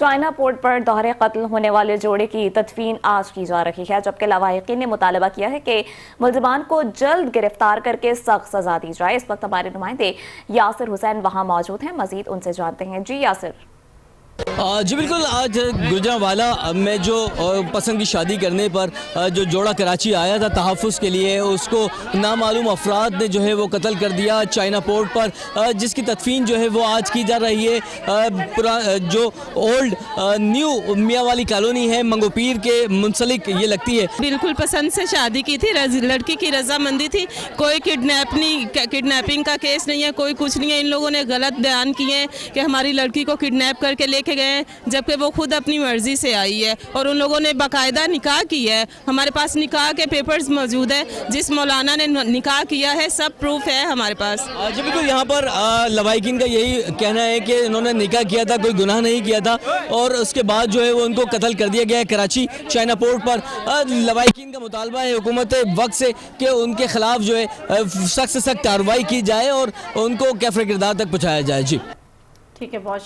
China port پر دوہرے قتل ہونے والے جوڑے کی تدفین آج کی جا رہی ہے، جبکہ لواحقین نے مطالبہ کیا ہے کہ ملزمان کو جلد گرفتار کر کے سخت سزا دی جائے۔ اس وقت ہمارے نمائندے یاسر حسین وہاں موجود ہیں، مزید ان سے جانتے ہیں۔ جی یاسر۔ جی بالکل، آج گجرانوالہ میں جو پسند کی شادی کرنے پر جو جوڑا کراچی آیا تھا تحفظ کے لیے، اس کو نامعلوم افراد نے جو ہے وہ قتل کر دیا چائنا پورٹ پر، جس کی تدفین جو ہے وہ آج کی جا رہی ہے۔ جو اولڈ نیو میاں والی کالونی ہے منگو پیر کے منسلک یہ لگتی ہے۔ بالکل پسند سے شادی کی تھی، لڑکی کی رضامندی تھی، کوئی کڈنیپنگ کا کیس نہیں ہے، کوئی کچھ نہیں ہے۔ ان لوگوں نے غلط بیان کیے ہیں کہ ہماری لڑکی کو کڈنیپ کر کے لے کے گئے ہیں، جبکہ وہ خود اپنی مرضی سے آئی ہے، اور ان لوگوں نے باقاعدہ نکاح کی ہے۔ ہمارے پاس نکاح کے پیپرز موجود ہیں، جس مولانا نے نکاح کیا ہے، سب پروف ہے ہمارے پاس۔ جی بالکل، یہاں پر لواحقین کا یہی کہنا ہے کہ انہوں نے نکاح کیا تھا، کوئی گناہ نہیں کیا تھا، اور اس کے بعد جو ہے وہ ان کو قتل کر دیا گیا ہے کراچی چائنا پورٹ پر۔ لواحقین کا مطالبہ ہے حکومت وقت سے کہ ان کے خلاف جو ہے سخت سے سخت کارروائی کی جائے اور ان کو کیفر کردار تک پہنچایا جائے۔ جی ٹھیک ہے، بہت